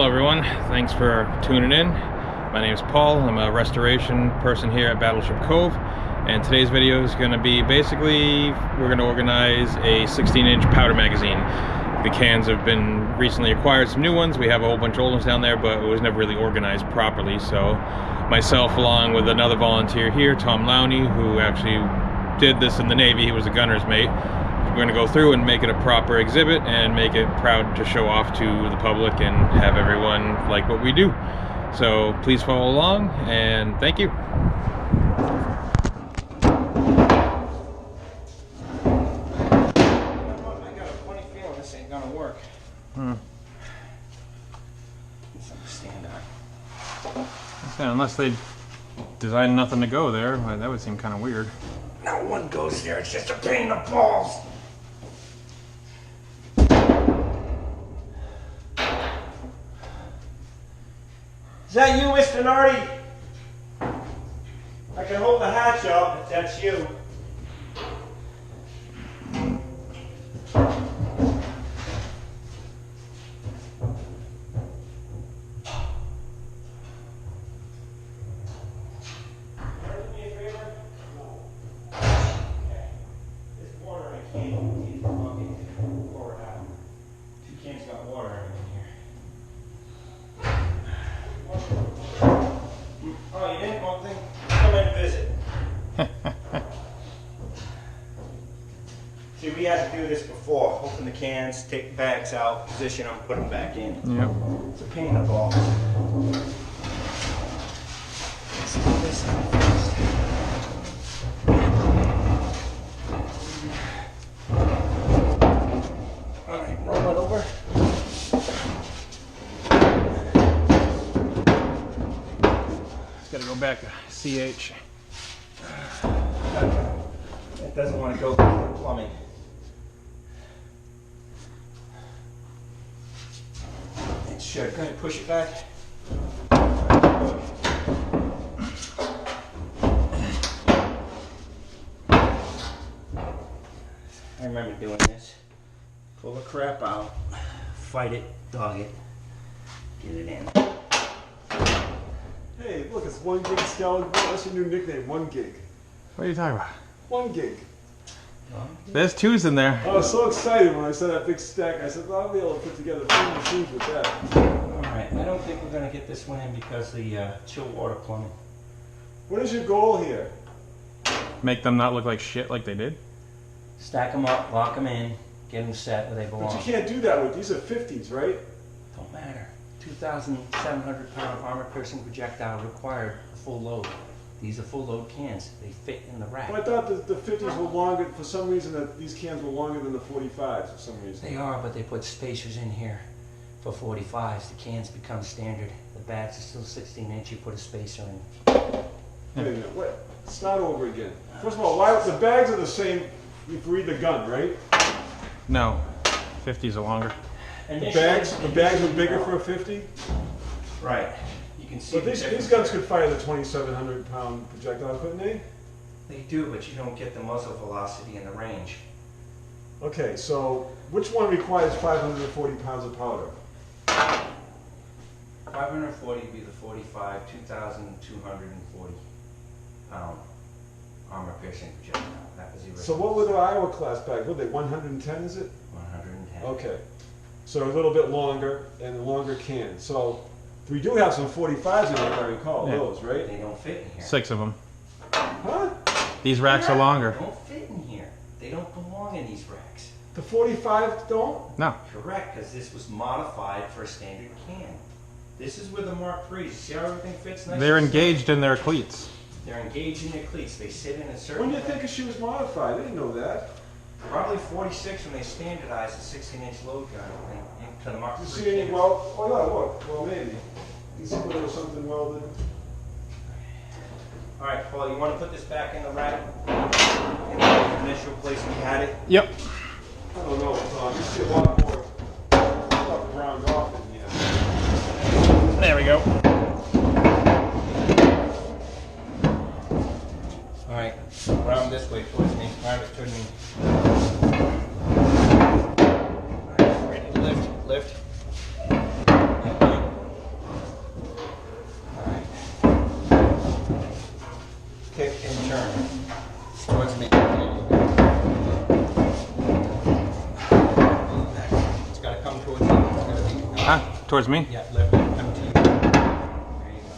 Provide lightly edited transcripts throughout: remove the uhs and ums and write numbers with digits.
Hello everyone, thanks for tuning in. My name is Paul, I'm a restoration person here at Battleship Cove, and today's video is going to be basically, we're going to organize a 16-inch powder magazine. The cans have been recently acquired, some new ones. We have a whole bunch of old ones down there, but it was never really organized properly. So myself, along with another volunteer here, Tom Lowney, who actually did this in the Navy, he was a gunner's mate. We're going to go through and make it a proper exhibit and make it proud to show off to the public and have everyone like what we do. So please follow along and thank you. Unless they designed nothing to go there, that would seem kind of weird. No one goes there, it's just a pain in the balls. Is that you, Mr. Nardi? I can hold the hatch up if that's you. See, we had to do this before. Open the cans, take the bags out, position them, put them back in. Yep. It's a pain in the balls. Let's do this first. All right, roll it over. Just gotta go back to CH. It doesn't want to go through the plumbing. It should. Go ahead, push it back. I remember doing this. Pull the crap out, fight it, dog it, get it in. Hey, look, it's 1 gig skeleton. That's your new nickname, 1 gig. What are you talking about? 1 gig. There's 2s in there. I was so excited when I saw that big stack. I said, well, I'll be able to put together 3 machines with that. Alright, I don't think we're going to get this one in because the chill water plumbing. What is your goal here? Make them not look like shit like they did? Stack them up, lock them in, get them set where they belong. But you can't do that with these are 50s, right? Don't matter. 2,700 pound armor piercing projectile required a full load. These are full load cans. They fit in the rack. Well, I thought the 50s were longer, for some reason that these cans were longer than the 45s for some reason. They are, but they put spacers in here for 45s. The cans become standard. The bags are still 16 inch. You put a spacer in. Wait a minute, wait. Start over again. First of all, why the bags are the same if you read the gun, right? No. 50s are longer. The bags are bigger for a 50? Right. You can see. But these guns could fire the 2,700 pound projectile, couldn't they? They do, but you don't get the muzzle velocity and the range. Okay, so which one requires 540 pounds of powder? 540 would be the 45, 2,240 pound armor piercing projectile. That was the original. So what were the Iowa class bags? What are they, 110 is it? 110. Okay, so a little bit longer and a longer can. So we do have some 45s in there, if I recall, Yeah. those, right? They don't fit in here. 6 of them. Huh? These racks are longer. They don't fit in here. They don't belong in these racks. The 45s don't? No. Correct, because this was modified for a standard can. This is where the Mark IIIs. See how everything fits nice? They're and engaged in their cleats. snug? They're engaged in their cleats. They sit in a certain When do you way. think she was modified? I didn't know that. Probably 46 when they standardized a 16-inch load gun to the Mark You III see any cans. weld? Oh yeah, look. Well, maybe. You see where there was something welded? All right, Paul, you want to put this back in the rack? In the initial place we had it? Yep. I don't know, Tom. You see a lot more stuff ground off in here. There we go. All right, round this way towards me. Round it toward me. All right, ready to lift. Lift. towards me. It's got to come towards you. It's got to be. Towards me? Yeah, left, come to you. There you go.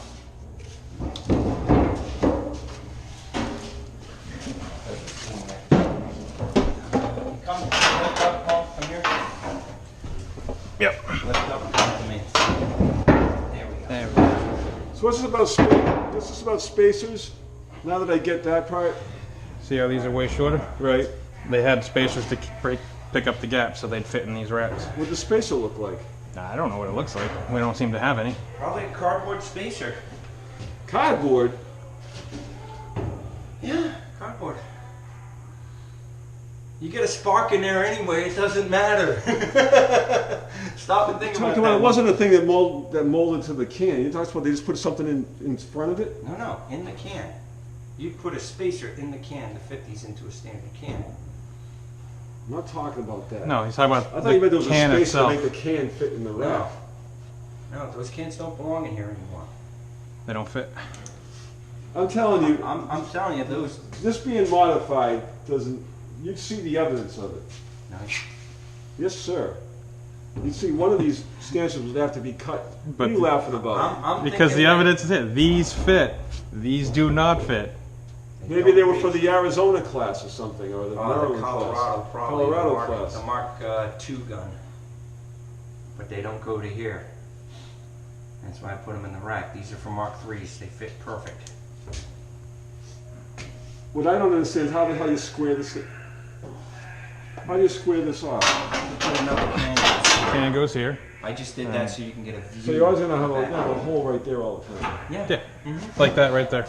Come, lift up, Paul, come here. Yep. Lift up, come to me. There we go. There we go. So what's this about spacers? Now that I get that part, See how these are way shorter? right? They had spacers to pick up the gaps so they'd fit in these racks. What does the spacer look like? I don't know what it looks like. We don't seem to have any. Probably a cardboard spacer. Cardboard. Yeah, cardboard. You get a spark in there anyway, it doesn't matter. Stop and think about Talking that. about it wasn't a thing that molded to the can. You talked about they just put something in front of it. No, in the can. You put a spacer in the can to fit these into a standard can. I'm not talking about that. No, he's talking about I thought you meant there the was a can spacer itself. to make the can fit in the rack. No, those cans don't belong in here anymore. They don't fit. I'm telling you, I'm telling you, those. this being modified doesn't. You'd see the evidence of it. No, Yes, sir. You'd see one of these stanchions would have to be cut. What But are you laughing about? I'm Because the thinking that- evidence is it. These fit. These do not fit. Maybe they were for the Arizona class or something, or the Oh, Maryland the Colorado, class. probably. Colorado the class. Mark II gun. But they don't go to here. That's why I put them in the rack. These are for Mark IIIs. They fit perfect. What I don't understand is how the hell you square this. How do you square this off? Put another can. Can goes here. I just did that so you can get a view. So you're always gonna have of a, that. you know, a hole right there all the time. Yeah. Yeah. Like that right there.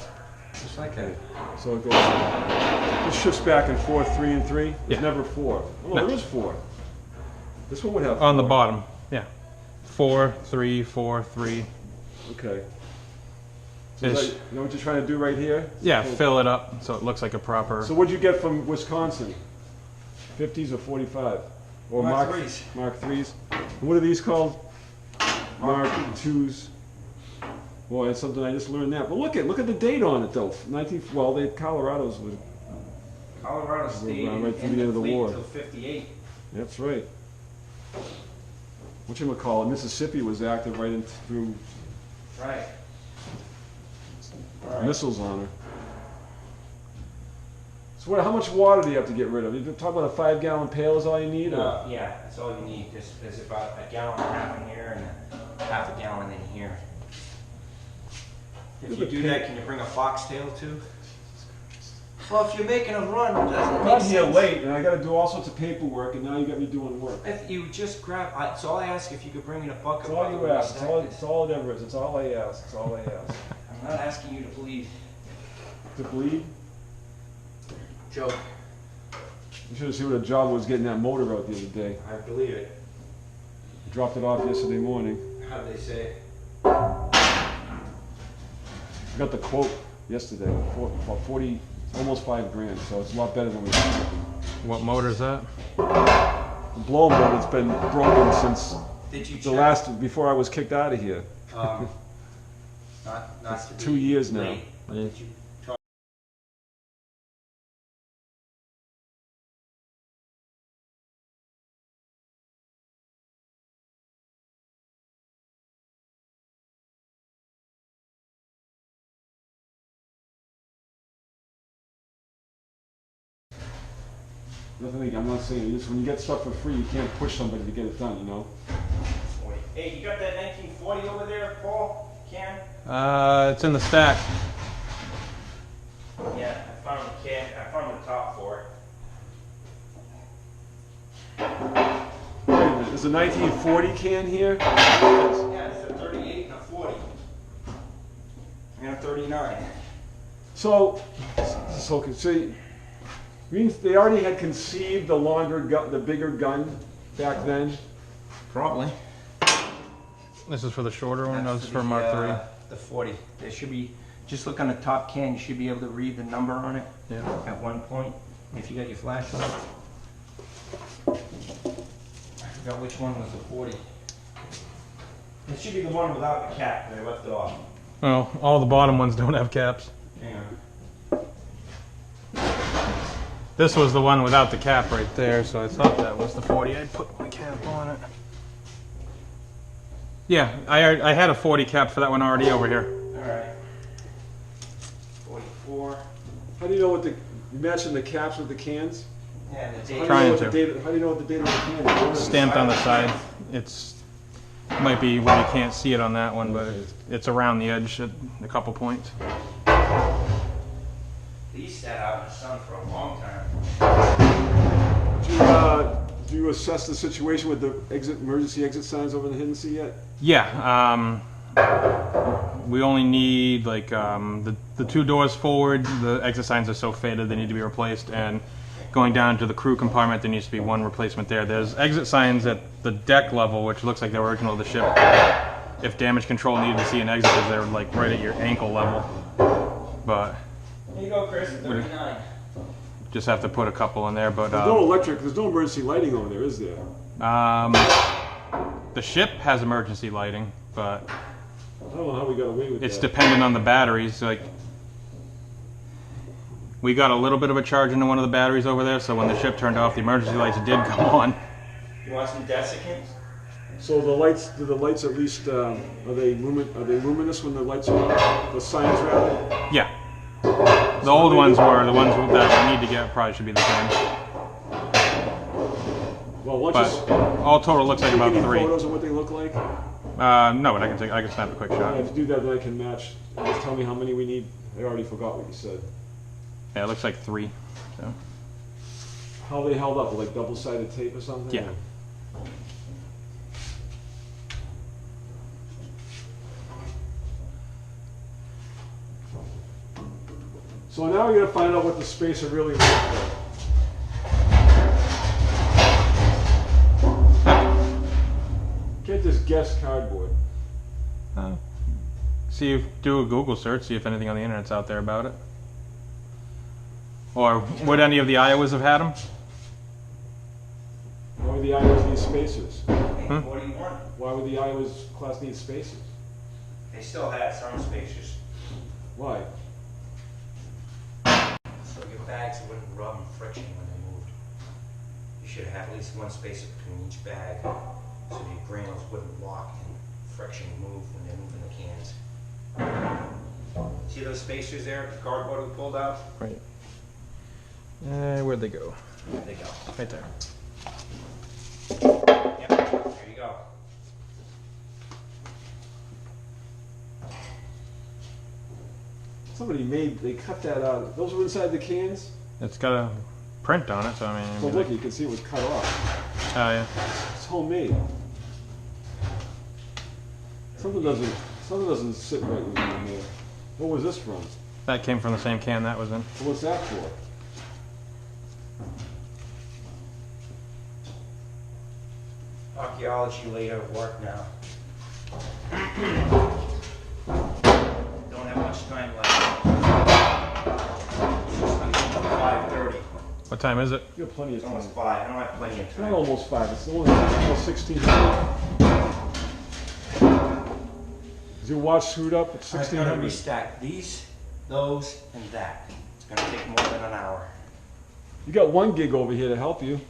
Just like that. So it goes. It shifts back and forth, 3 and 3. There's Yeah. never 4. Oh, No. there is 4. This one would have. On the 4. bottom. Yeah. 4, 3, 4, 3. Okay. So is Ish. that, you know what you're trying to do right here? Yeah, So, fill it up so it looks like a proper. so what'd you get from Wisconsin? 50s or 45? Or Mark IIIs. Mark 3s. And what are these called? Mark 2s. Boy, that's something I just learned that. But look at the date on it though. 19. Well, they Colorado's was. Colorado stayed Right through in the end the of the fleet war. until 58. That's right. Whatchamacallit, Mississippi was active right in through Right. missiles on her. So what? How much water do you have to get rid of? You talk about a 5-gallon pail is all you need? Or? Yeah, that's all you need. There's about a gallon and a half in here and a half a gallon in here. If you do that, can you bring a foxtail too? Well, if you're making a run, it doesn't I make got here sense. late and I got to do all sorts of paperwork and now you got me doing work. If you just grab, it's all I ask. If you could bring in a bucket. That's all while you we ask. stack It's this. all it ever is. It's all I ask. It's all I ask. I'm not asking you to bleed. To bleed? Joke. You should have seen what a job was getting that motor out the other day. I believe it. I dropped it off yesterday morning. How'd they say? I got the quote yesterday for 40, almost 5 grand. So it's a lot better than we thought. What motor is that? The blow motor's been broken since Did you the check? last, before I was kicked out of here. Not to be 2 years now. late, but did you talk? Nothing, I'm not saying, just when you get stuff for free, you can't push somebody to get it done, you know? Hey, you got that 1940 over there, Paul? Can? It's in the stack. Yeah, I found the can. I found the top for it. Wait a minute, there's a 1940 can here? Yeah, it's a 38 and a 40. And a 39. So see, means they already had conceived the longer gun, the bigger gun back then? Probably. This is for the shorter one. No, this is for the, Mark III. The 40. There should be, just look on the top can, you should be able to read the number on it Yeah. at one point. If you got your flashlight. I forgot which one was the 40. It should be the one without the cap, they left it off. Well, all the bottom ones don't have caps. Hang on. This was the one without the cap right there, so I thought that was the 40. I put my cap on it. Yeah, I had a 40 cap for that one already over here. Alright. 44. How do you know what you matching the caps with the cans? Yeah, the How date. Trying do you know to. how do you know what the date on the can is? Stamped on the side. It's might be where you can't see it on that one, but it's around the edge at a couple points. These sat out in the sun for a long time. Do you assess the situation with the emergency exit signs over in the Hidden Sea yet? Yeah, we only need like the 2 doors forward. The exit signs are so faded they need to be replaced, and going down to the crew compartment there needs to be 1 replacement there. There's exit signs at the deck level, which looks like the original of the ship. If damage control needed to see an exit, because they're like right at your ankle level. But Here you go, Chris. 39. just have to put a couple in there. But There's no electric. There's no emergency lighting over there, is there? the ship has emergency lighting, but I don't know how we got away with it's that. dependent on the batteries. Like, we got a little bit of a charge into one of the batteries over there, so when the ship turned off, the emergency lights did come on. You want some desiccants? So the lights, do the lights at least are they luminous when the lights are on? The signs rather. Yeah. The old ones were the ones that we need to get. Probably should be the same. Well, once But all total looks like about any 3. photos of what they look like. No, but I can snap a quick Yeah, shot. if you do that, then I can match. Just tell me how many we need. I already forgot what you said. Yeah, it looks like 3. So. How they held up, like double-sided tape or something? Yeah. So now we're gonna find out what the spacer really looks like. Can't just guess cardboard. See if do a Google search, see if anything on the internet's out there about it. Or would any of the Iowas have had them? Why would the Iowas need spacers? Hey, 41. Why would the Iowas class need spacers? They still had some spacers. Why? So your bags wouldn't rub and friction when they moved. You should have at least 1 spacer between each bag, so your granules wouldn't lock and friction move when they're moving the cans. See those spacers there, the cardboard we pulled out? Right. Where'd they go? There they go. Right there. Yep, there you go. They cut that out. Those were inside the cans? It's got a print on it, so I mean. So look, you can see it was cut off. Oh yeah. It's homemade. Something doesn't sit right with me in there. What was this from? That came from the same can that was in. So what's that for? Archaeology later at work now. Don't have much time left. It's 5:30. What time is it? You have plenty of It's time. almost 5. I don't have plenty of Not time. almost 5. It's only almost 1600. Is your watch screwed up at I've got to 1600? restack these, those, and that. It's going to take more than an hour. You got 1 gig over here to help you.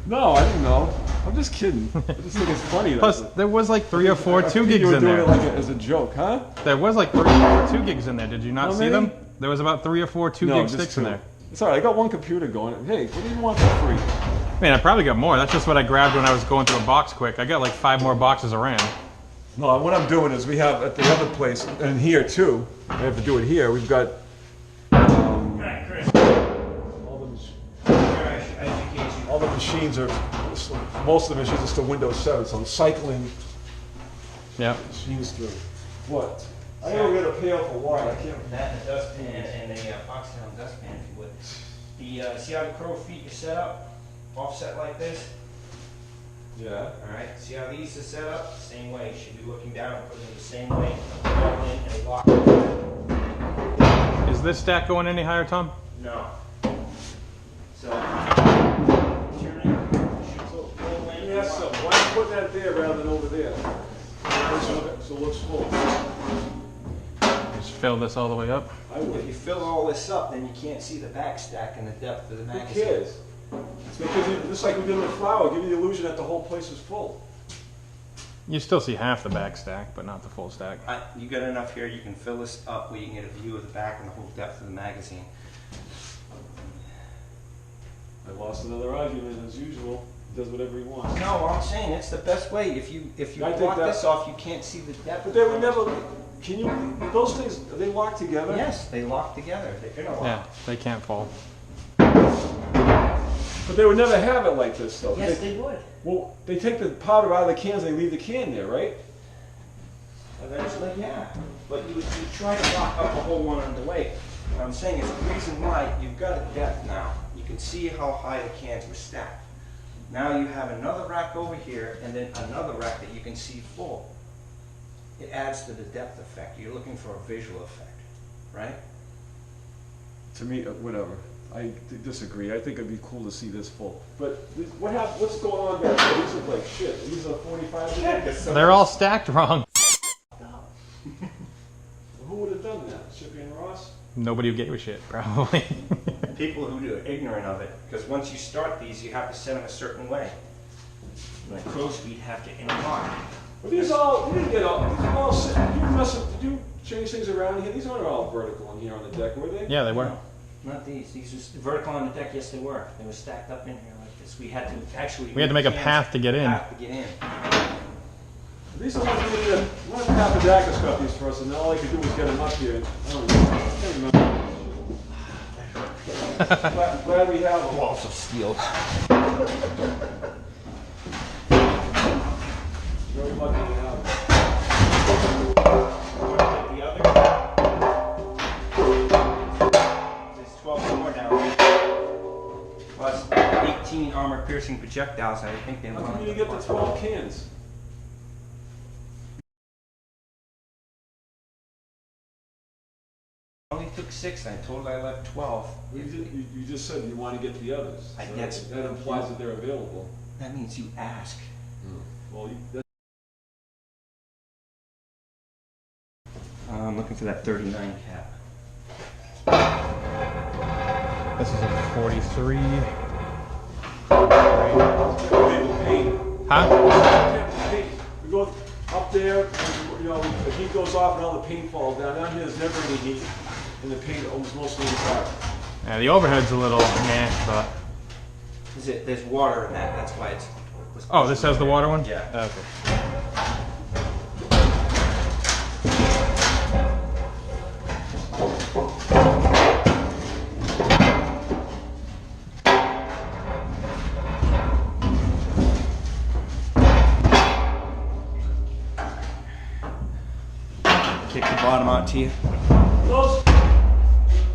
No, I didn't know. I'm just kidding. I just think it's funny. Plus, there was like 3 or 4 I 2 think gigs you were in doing there. it like as a joke, huh? There was like 3 or 4 2 gigs in there. Did you not How see many? them? There was about 3 or 4 2 No, gig just sticks in 2. there. It's alright, I got 1 computer going. Hey, what do you want for free? I mean, I probably got more. That's just what I grabbed when I was going through a box quick. I got like 5 more boxes of RAM. No, what I'm doing is we have at the other place, and here too, I have to do it here, we've got Alright, Chris. all the Education. all the machines are, most of the machines are still Windows 7, so I'm cycling Yeah. machines through. What? I gotta get a pail for water, I can't. That and the dustpan and the oxygen dustpan, if you would. The see how the crow feet are set up, offset like this. Yeah. All right. See how these are set up? Same way. You should be looking down, put them the same way. All in and lock it. Is this stack going any higher, Tom? No. So turn it. Should pull Let in. me ask something, why are you putting that there rather than over there? So it looks full. fill this all the way up. I If would. you fill all this up, then you can't see the back stack and the depth of the Who magazine. cares? It's because just like we did with the flower, give you the illusion that the whole place is full. You still see half the back stack, but not the full stack. You got enough here, you can fill this up where you can get a view of the back and the whole depth of the magazine. I lost another argument as usual. He does whatever he wants. No, I'm saying it's the best way. If you I think block that- this off, you can't see the depth. But they would never. Can you? Those things are they locked together? Yes, they lock together. They're gonna Yeah, lock. they can't fall. But they would never have it like this, though. Yes, they would. Well, they take the powder out of the cans. They leave the can there, right? Eventually, yeah. But you try to lock up the whole one on the way. What I'm saying is the reason why you've got a depth now. You can see how high the cans were stacked. Now you have another rack over here and then another rack that you can see full. It adds to the depth effect. You're looking for a visual effect, right? To me, whatever. I disagree. I think it'd be cool to see this full. But what happened? What's going on back there? These look like shit. These are 45. They're all stacked wrong. Who would have done that? Shippy and Ross? Nobody who gave a shit, probably. People who are ignorant of it, because once you start these, you have to set them a certain way. Like crow's feet have to interlock. But these all, we didn't get all, these are all, did you change things around here? These aren't all vertical in here on the deck, were they? Yeah, they were. No, not these. These are vertical on the deck. Yes, they were. They were stacked up in here like this. We had to actually. We had to make a path to get in. Path to get in. These are the ones we needed. One of the Papadakis got these for us, and all I could do was get them up here. I don't know. I can't remember. glad we have them. Walls of steel. Very lucky to have them. The other. There's 12 more down there. Plus 18 armor-piercing projectiles. I think they How want come you get the 12 cans? I only took 6. I told I left 12. You just said you want to get the others. I- So that's- that implies that they're available. That means you ask. Well, I'm looking for that 39 cap. This is a 43. Huh? We go up there, and, you know, the heat goes off and all the paint falls down. Down here, there's never any heat, and the paint almost mostly inside. Yeah, the overhead's a little meh, but. There's water in that. That's why it's. Oh, this has the water one? Yeah. Okay. Kick the bottom out to you. Those,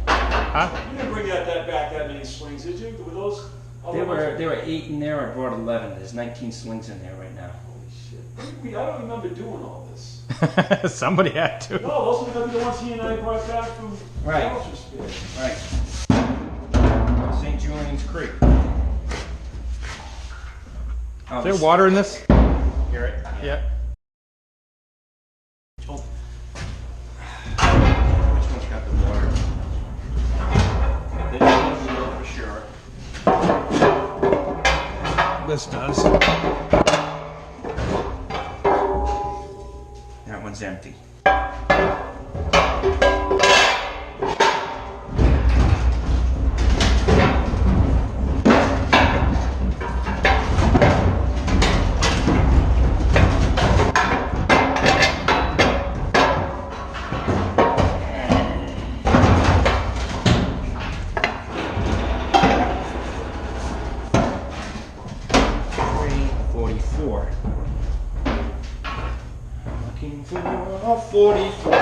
Huh? you didn't bring that back that many swings, did you? Were those? Oh, There were 8 in there. I brought 11. There's 19 slings in there right now. Holy shit. I don't remember doing all this. Somebody had to. No, those are the ones he and I brought back from Right. Culture Space. Right. St. Julian's Creek. Is there water in this? Hear it? Yeah. Which one's got the water? This one's the water for sure. This does. That one's empty. Looking for a 44.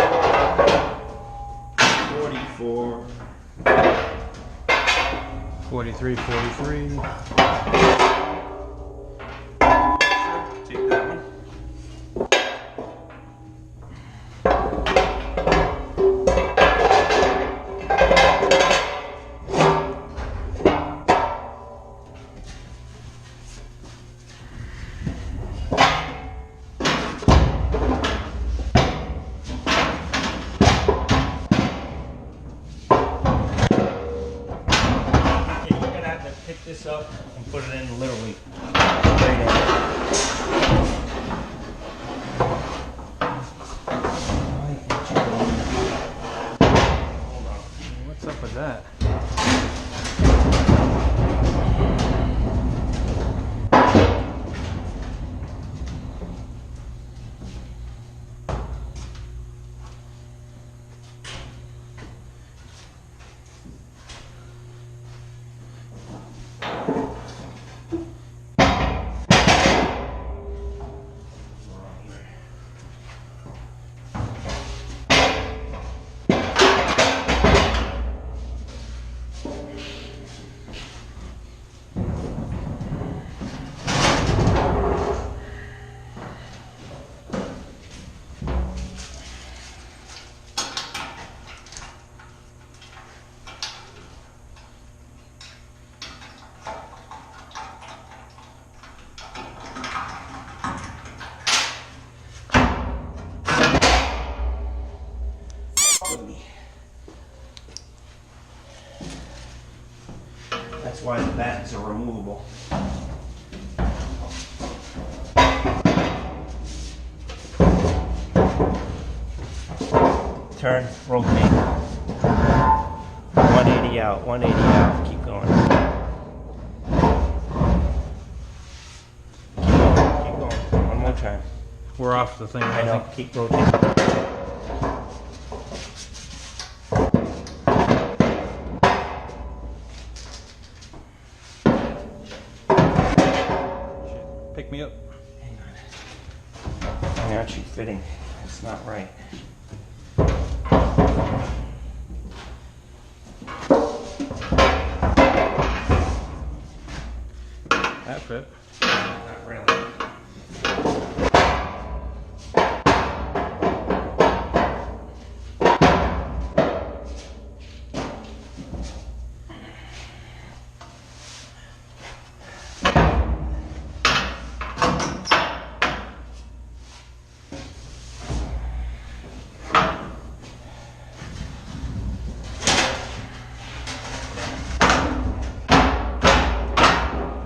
44. 43, 43. Take that one. put it in literally straight in. What's up with that? That's why the bags are removable. Turn, rotate. 180 out, 180 out. Keep going. Keep going. One more time. We're off the thing. I know. Keep rotating. Pick me up. Hang on. I'm actually fitting. It's not right. That fit. Not really.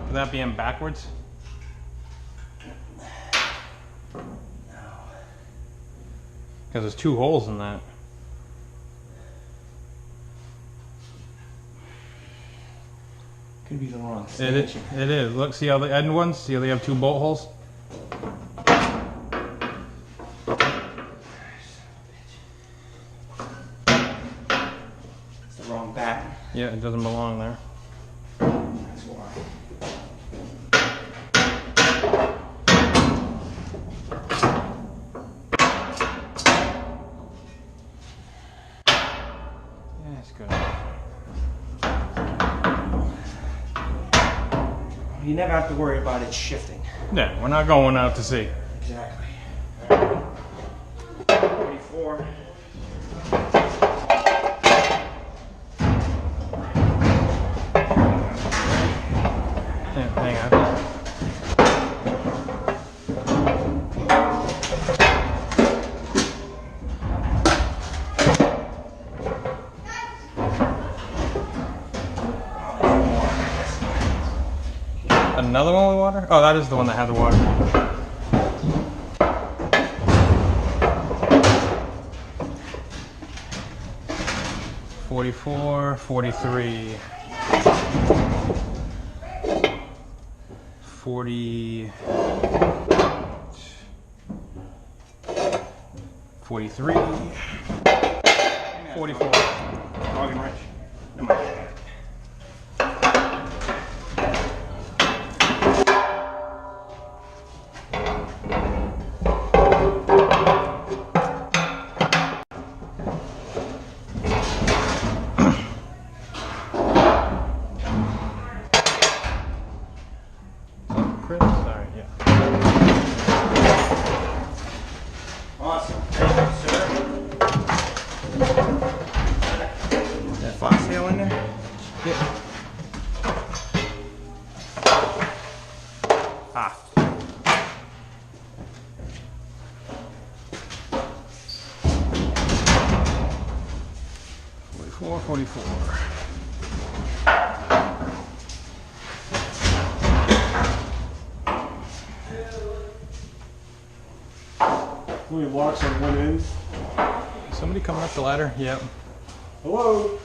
Would that be in backwards? No. Because there's two holes in that. Could be the wrong It station. is. It is. Look, see how the end ones? See how they have two bolt holes? It's the wrong back. Yeah, it doesn't belong there. That's why. Yeah, it's good. You never have to worry about it shifting. Yeah, we're not going out to sea. Exactly. 44. Hang on. Another one with water? Oh, that is the one that had the water. $44, $43, $40, $43, $44. Dog and wrench. No more. Sorry, yeah. Awesome. Thank you, sir. That foxtail in there? Yeah. Ah. $44. only locks on one end. Somebody coming up the ladder? Yep. Hello?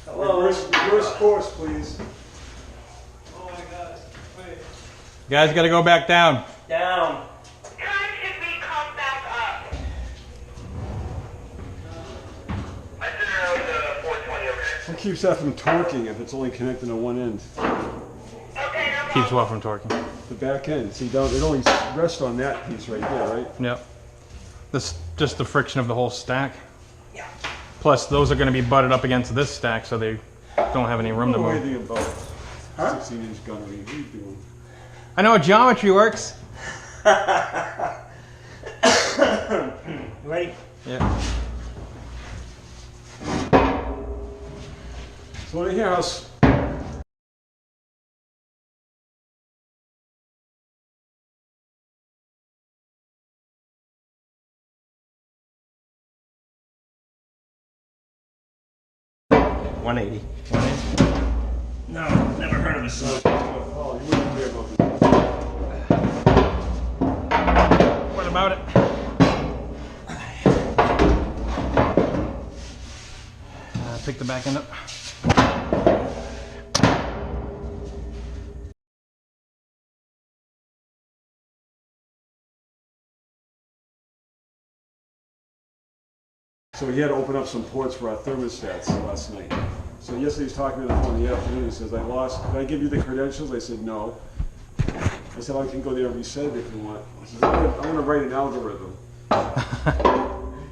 Hello. Reverse course, please. Oh my God. Wait. You guys got to go back down. Down. Time should we come back up? I sent her out 420, okay? What keeps that from torquing if it's only connected on one end? Okay, no problem. Keeps what from torquing? The back end. See, it only rests on that piece right there, right? Yep. This just the friction of the whole stack. Yeah. Plus, those are going to be butted up against this stack, so they don't have any room to I don't know move. anything about Huh? 16-inch gunnery. What are you doing? I know how geometry works. Ready? Yeah. So in here, how's... $180. No, never heard of a sub. Oh, you wouldn't care about this. What about it? Pick the back end up. So he had to open up some ports for our thermostats last night. So yesterday he was talking to me on the phone in the afternoon. He says, did I give you the credentials? I said, no. I said, I can go there and reset it if you want. I said, I'm going to write an algorithm.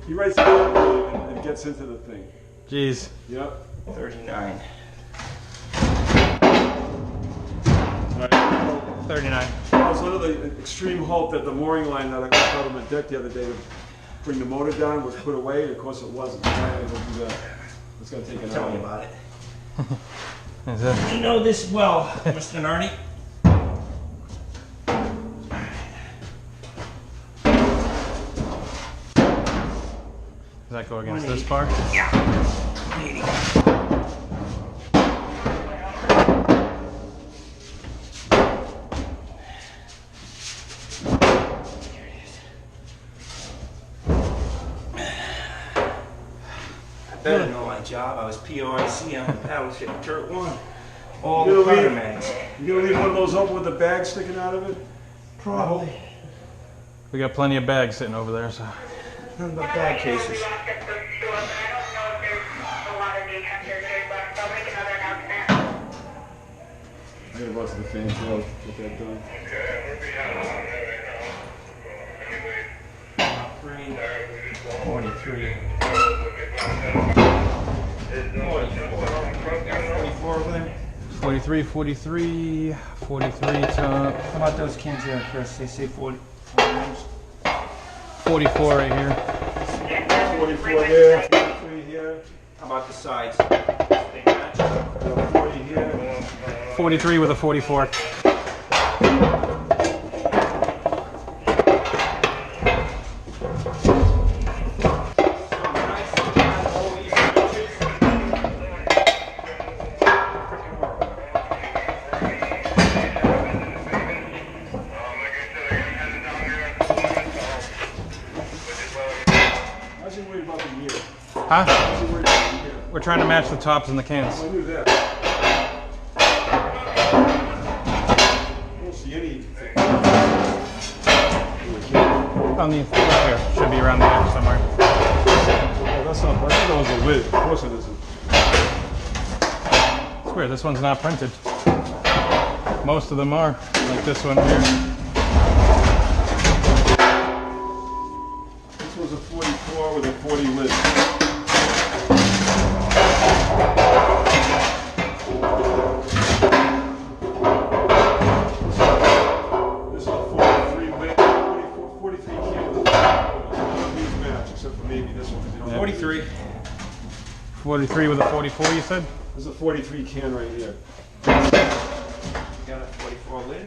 He writes an algorithm and gets into the thing. Jeez. Yep. 39. 39. I was under the extreme hope that the mooring line that I got out on the deck the other day to bring the motor down was put away. Of course it wasn't. I had to go do that. It's going to take an Tell me hour. about it. Is it? You know this well, Mr. Nardi. Does that go against this bar? Yeah. 180. I better know my job. I was POIC on the battleship Turret 1. All You the gonna powder leave- mags. You going to leave one of those open with the bag sticking out of it? Probably. We got plenty of bags sitting over there, so. Nothing but bag cases. We lost at the store, but I don't know if there's a lot of new testers left. I'll make another announcement. I gotta run to the fan tail, get that done. 43. 44 over there. 43, 43, 43 to How about those cans there, Chris? They say 40. 44 right here. 44 there, 43 here, How about the sides? They match? 40 here. 43 with a 44. How's he worried about the year? Huh? How's he worried about the year? We're trying to match the tops and the cans. I knew that. I don't see any. On the here, should be around the edge somewhere. Oh, that's not. I think that was the lid. Of course it isn't. It's weird, this one's not printed. Most of them are, like this one here. This was a 44 with a 40 lid. This is a 43 lid. 43 can with none of these match except for maybe this one. 'cause they don't have 43. 43 with a 44, you said? There's a 43 can right here. Got a 44 lid.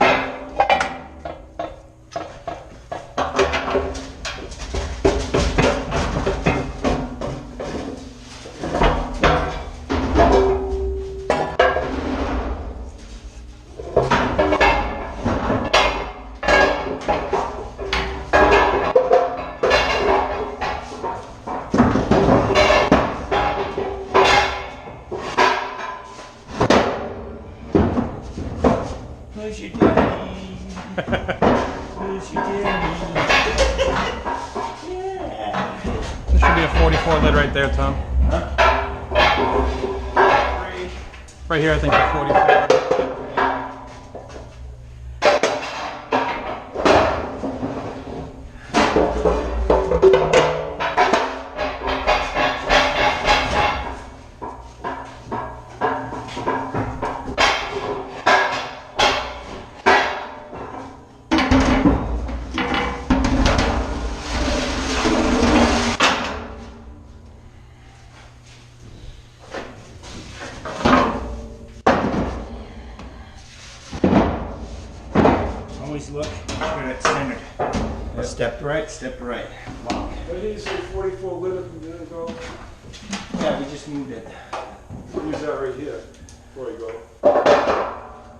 Who's your daddy? Who's your daddy? Yeah. There should be a 44 lid right there, Tom. Huh? Right here, I think the 44. Always look for it centered. Step right, step right. Lock. What did you say, 44 lid a minute ago? Yeah, we just moved it. Use that right here before you go.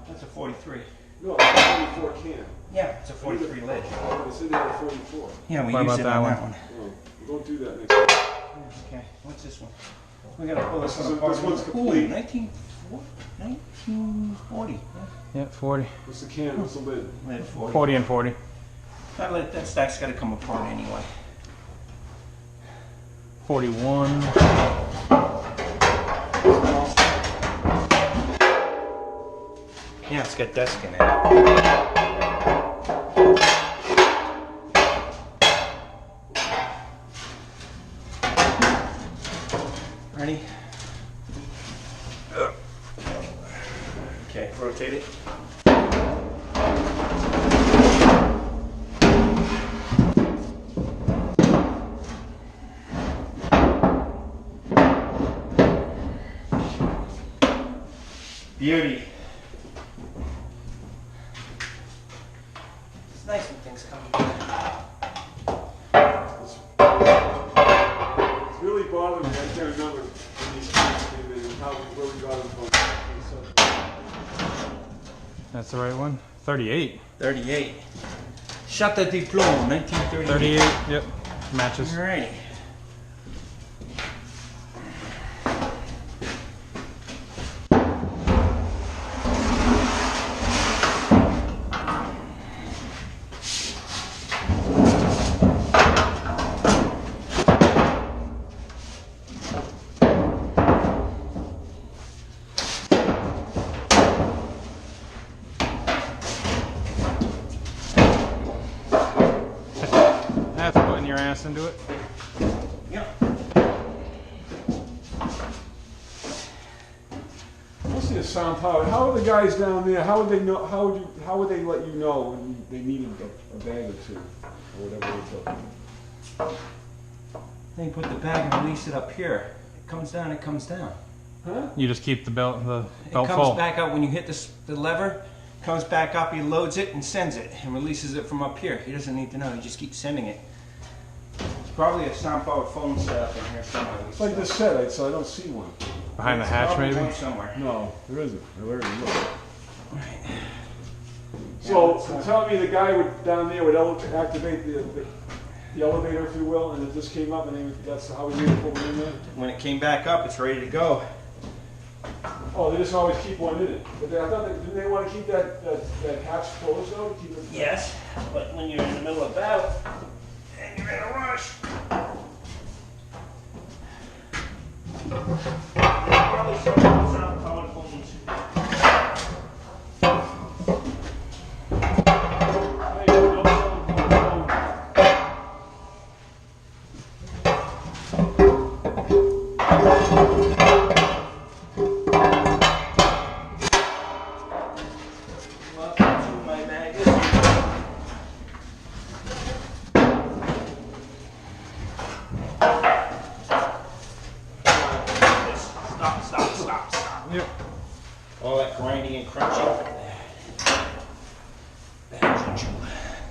That's a 43. No, it's a 44 can. Yeah, it's a 43 lid. I said they had a 44. Yeah, we What use about it that on one? that one. Oh, don't do that next time. Okay, what's this one? We gotta pull this This one is- apart. this one's Ooh, complete. 1940. Yeah, 40. What's the can? What's the lid? Lid 40. 40 and 40. That stack's gotta come apart anyway. 41. Yeah, it's got desk in it. Ready? Okay, rotate it. Beauty. It's nice when things come together. It's really bothering me. I can't remember when these cans came in and where we got them from. That's the right one. 38. 38. Shot the diplôme, 1938. 38. Yep. Matches. Alrighty. That's putting your ass into it. Yeah. Mostly the sound power. How are the guys down there? How would they know? How would they let you know when they needed a bag or two, or whatever they took? Then you put the bag and release it up here. It comes down, it comes down. Huh? You just keep the belt It comes full. back up when you hit the lever, comes back up, he loads it and sends it and releases it from up here. He doesn't need to know, he just keeps sending it. It's probably a sound powered phone setup in here somewhere. It's like this set, so I don't see one. Behind the hatch, Probably maybe? one somewhere. No, there isn't. I already looked. Right. So tell me the guy would down there would activate the elevator, if you will, and it just came up, and then that's how we knew to put one in there. When it came back up, it's ready to go. Oh, they just always keep one in it. But I thought didn't they want to keep that hatch closed though? Keep it. Yes, but when you're in the middle of battle and you're in a rush, probably some sound powered phones. Welcome to my magazine. Stop. Yep. All that grinding and crunching.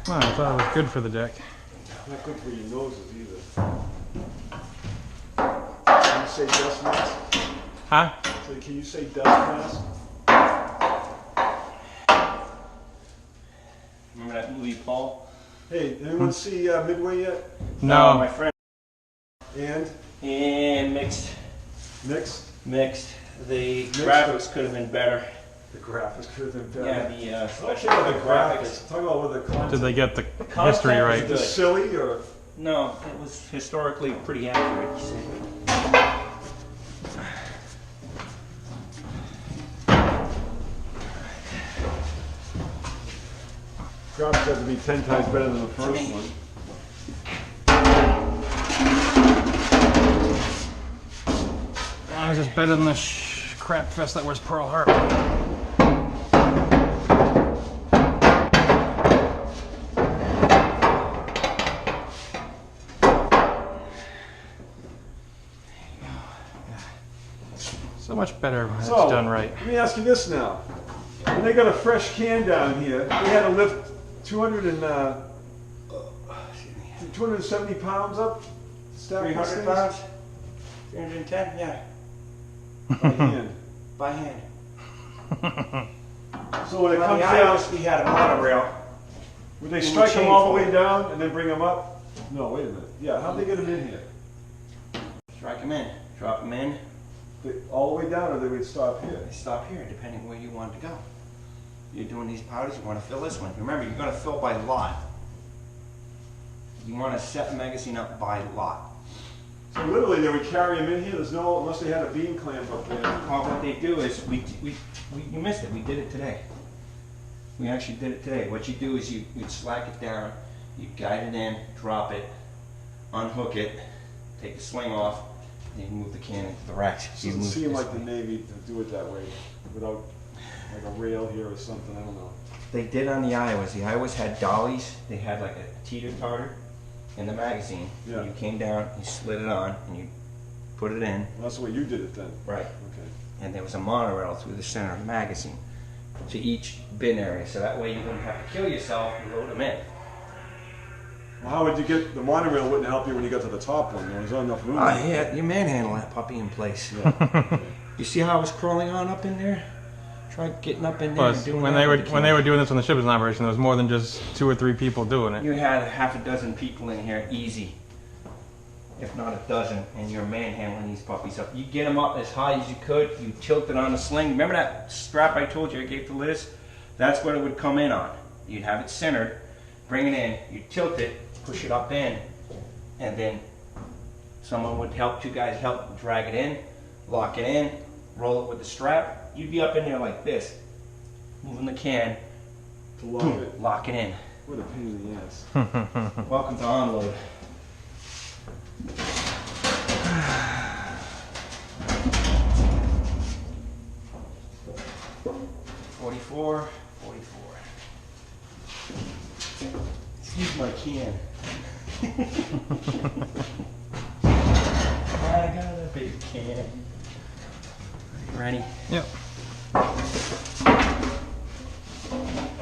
Well, I thought it was good for the deck. Not good for your noses either. Can you say dust mask? Huh? So can you say dust mask? Remember that movie, Paul? Hey, anyone see Midway yet? No. My friend. And And mixed. mixed. The Mixed. graphics could have been better. The graphics could have been Yeah, better. the Talk especially about the the graphics. graphics. Talk about what the content. Did they get the content history was right? good. Is it silly or? No, it was historically pretty accurate. You see. Graphics have to be 10 times better than the first me. one. As long as it's better than the crap fest that was Pearl Harbor. So much better when it's done right. Let me ask you this now. When they got a fresh can down here, they had to lift 270 pounds up to stack these 300 things? pounds? 310? Yeah, By hand. by hand. So when it On comes the down, Iowas, we had a monorail. would they we strike them chain all the for way it. down and then bring them up? No, wait a minute. Yeah, how'd they get them in here? Strike them in, drop them in. All the way down, or they would stop here? They stop here, depending where you want to go. You're doing these powders, you want to fill this one. Remember, you're going to fill by lot. You want to set the magazine up by lot. So literally, they would carry them in here. There's no, unless they had a beam clamp up there. Well, what they do is, you missed it, we did it today. We actually did it today. What you do is you'd slack it down, you guide it in, drop it, unhook it, take the swing off, and you move the can into the rack. So it seemed like the Navy to do it that way, without like a rail here or something. I don't know. They did on the Iowas. The Iowas had dollies. They had like a teeter-totter in the magazine. Yeah. You came down, you slid it on, and you put it in. Well, that's the way you did it then. Right. Okay. And there was a monorail through the center of the magazine to each bin area, so that way you wouldn't have to kill yourself and load them in. Well, how would you get the monorail? Wouldn't help you when you got to the top one. There was not enough room. Yeah, you manhandle that puppy in place. You see how I was crawling on up in there? Try getting up in there and Plus, doing when that they were with the when they can. were doing this on the ship as an operation, there was more than just 2 or 3 people doing it. You had half a dozen people in here, easy. If not a dozen, and you're manhandling these puppies up. You get them up as high as you could, you tilt it on a sling. Remember that strap I told you I gave to Liz? That's what it would come in on. You'd have it centered, bring it in, you tilt it, push it up in, and then someone would help, 2 guys help drag it in, lock it in, roll it with the strap. You'd be up in there like this, moving the can, To lock it. lock it in. What a pain in the ass. Welcome to onload. $44. Excuse my can. I got a big can. Ready? Yep.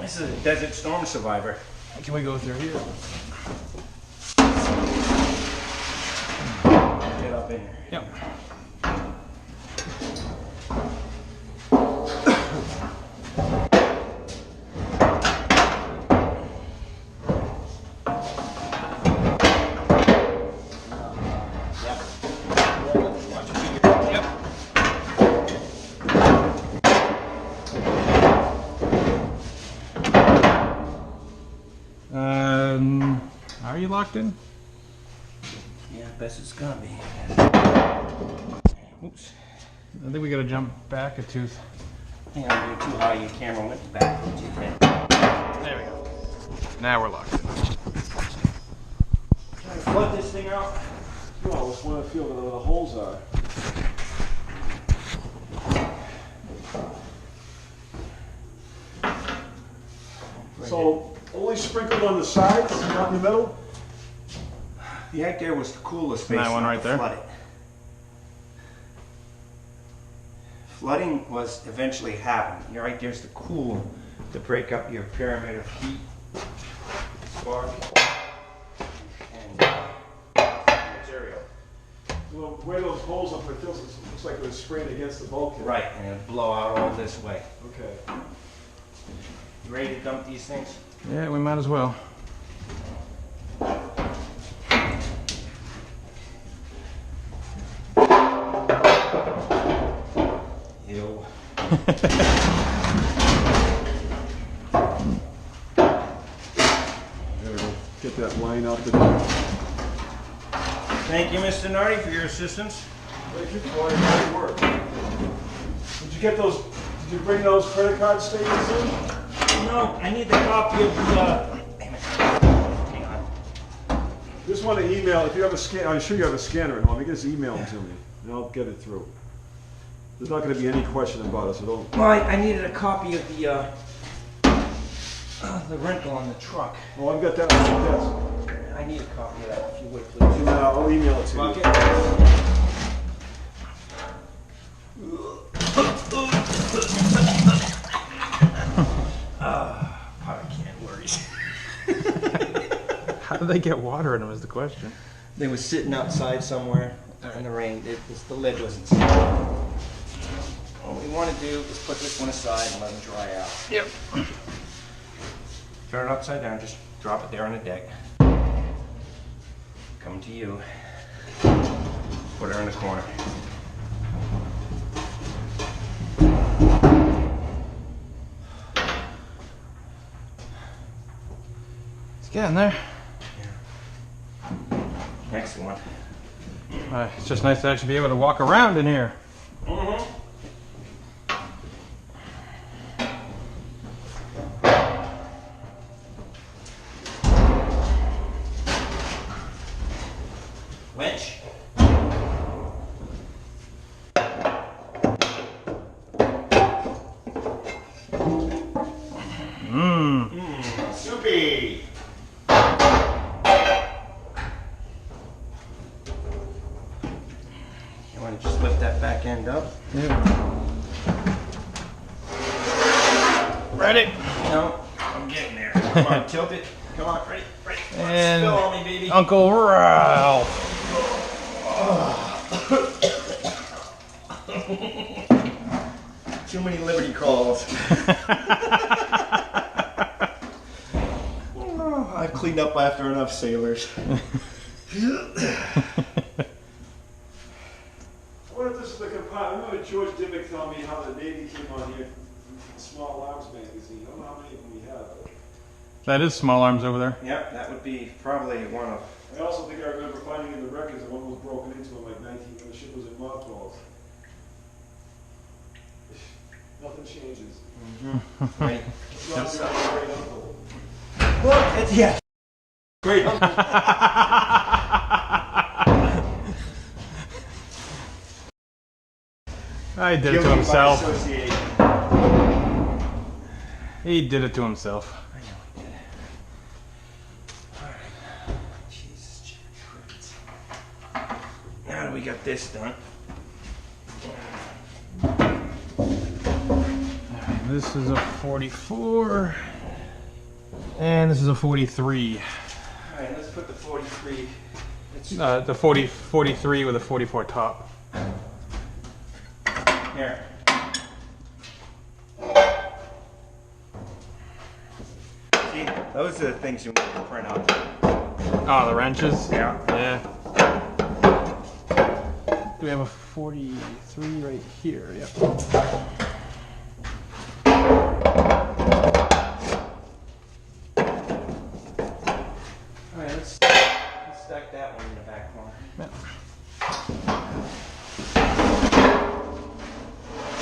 This is a Desert Storm Survivor. Can we go through here? Get up in here. Yep. Are you locked in? Yeah, best it's gonna be. Oops. I think we gotta jump back a tooth. Hang on, you're too high, your camera went backwards. You can't. There we go. Now we're locked in. Try to flood this thing out. Well, I just want to feel where the holes are. So, only sprinkled on the sides, not in the middle? The right there was the coolest space. That one not right to there? flood it. Flooding was eventually happening. You're right there's the cool to break up your pyramid of heat, spark, and material. Well, where those holes up, it feels, it looks like it was sprayed against the bulkhead. Right, and it'll blow out all this way. Okay. You ready to dump these things? Yeah, we might as well. Ew. There, we'll get that line out the door. Thank you, Mr. Nardi, for your assistance. Thank you for all your hard work. Did you get those? Did you bring those credit card statements in? No, I need the copy of the, damn it. Hang on. Just want to email, if you have a scan, I'm sure you have a scanner at home, you can just email them to me, and I'll get it through. There's not going to be any question about it, so don't. Well, I needed a copy of the rental on the truck. Oh, I've got that on the desk. I need a copy of that, if you would, please. And, I'll email it to you. Bucket. Powder can worries. How did they get water in them is the question. They were sitting outside somewhere in the rain. The lid wasn't sealed. What we want to do is put this one aside and let them dry out. Yep. Turn it upside down, just drop it there on the deck. Come to you. Put her in the corner. It's getting there. Next one. It's just nice to actually be able to walk around in here. Mm-hmm. Winch. Soupy. You want to just lift that back end up? Yeah. Ready? No, I'm getting there. Come on, tilt it. Come on, ready, ready. And Spill on me, baby. Uncle Ralph. Too many Liberty calls. Oh, I've cleaned up after enough sailors. I wonder if this is the compartment. I remember George Dimmick telling me how the Navy came on here from Small Arms magazine. I don't know how many of them we have. But That is Small Arms over there. Yep, that would be probably one of. I also think I remember finding in the records that one was broken into in like 19 when the ship was in mothballs. Nothing changes. Right. It's not your great uncle. Look, it's, yeah. Great. I did it to himself. He did it to himself. I know he did. Alright. Jesus Christ. Now that we got this done. Alright, this is a 44. And this is a 43. Alright, let's put the 43. The 43 with a 44 top. Here. See, those are the things you want to print out. Oh, the wrenches? Yeah. Yeah. Do we have a 43 right here? Yep. Alright, let's stack that one in the back corner. Yep.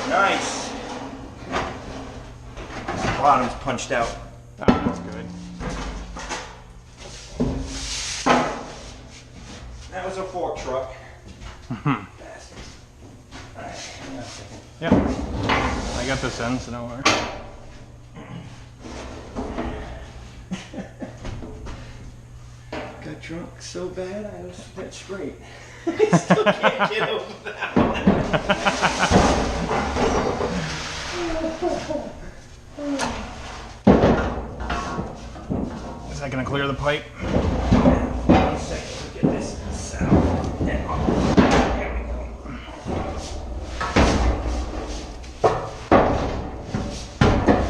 Nice! Bottom's punched out. Oh, that's good. That was a fork truck. Bastards. Alright, hang on a second. Yep. I got this end, so don't worry. Got drunk so bad I was went straight. I still can't get over that one. Is that gonna clear the pipe? 1 second to get this settled. And off. There we go.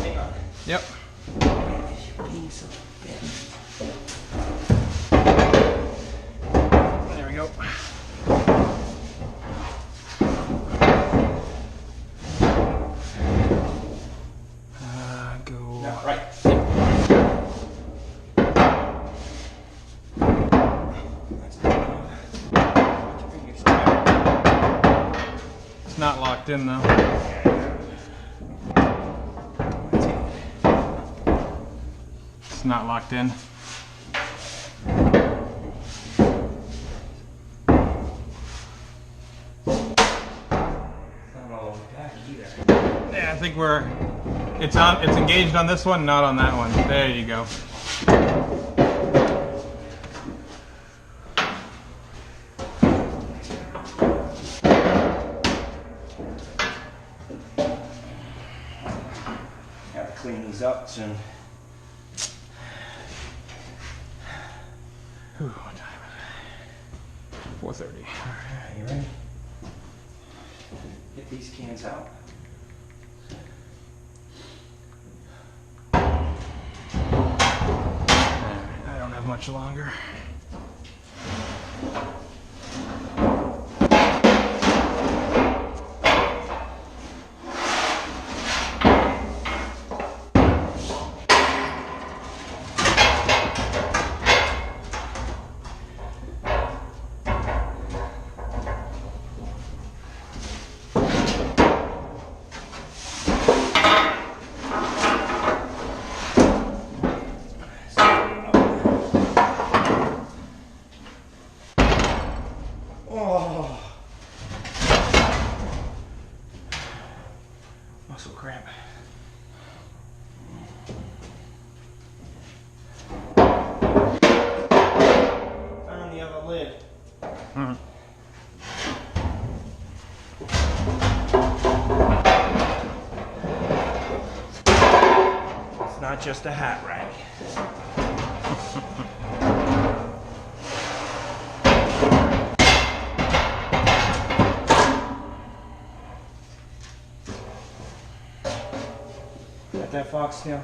Hang on. Yep. You're being so bad. There we go. not locked in though. It's not locked in. Yeah, I think it's engaged on this one, not on that one. There you go. Have to clean these up soon. Ooh, what time is it? 4:30. Alright, you ready? Get these cans out. I don't have much longer. Oh, muscle cramp. Found the other lid. It's not just a hat rack. Got that foxtail?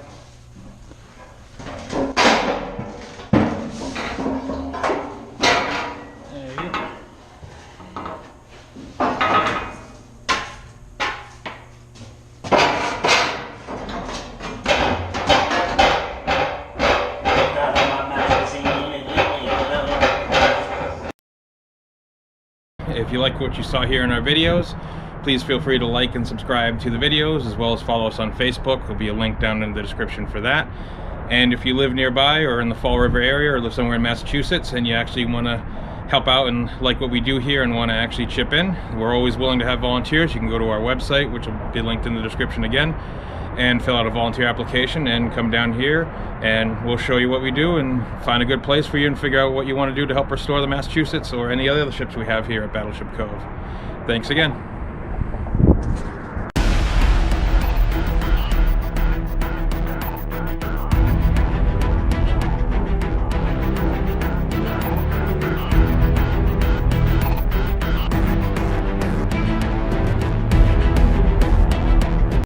There you go. If you like what you saw here in our videos, please feel free to like and subscribe to the videos, as well as follow us on Facebook. There'll be a link down in the description for that. And if you live nearby or in the Fall River area or live somewhere in Massachusetts and you actually want to help out and like what we do here and want to actually chip in, we're always willing to have volunteers. You can go to our website, which will be linked in the description again, and fill out a volunteer application and come down here and we'll show you what we do and find a good place for you and figure out what you want to do to help restore the Massachusetts or any other ships we have here at Battleship Cove. Thanks again.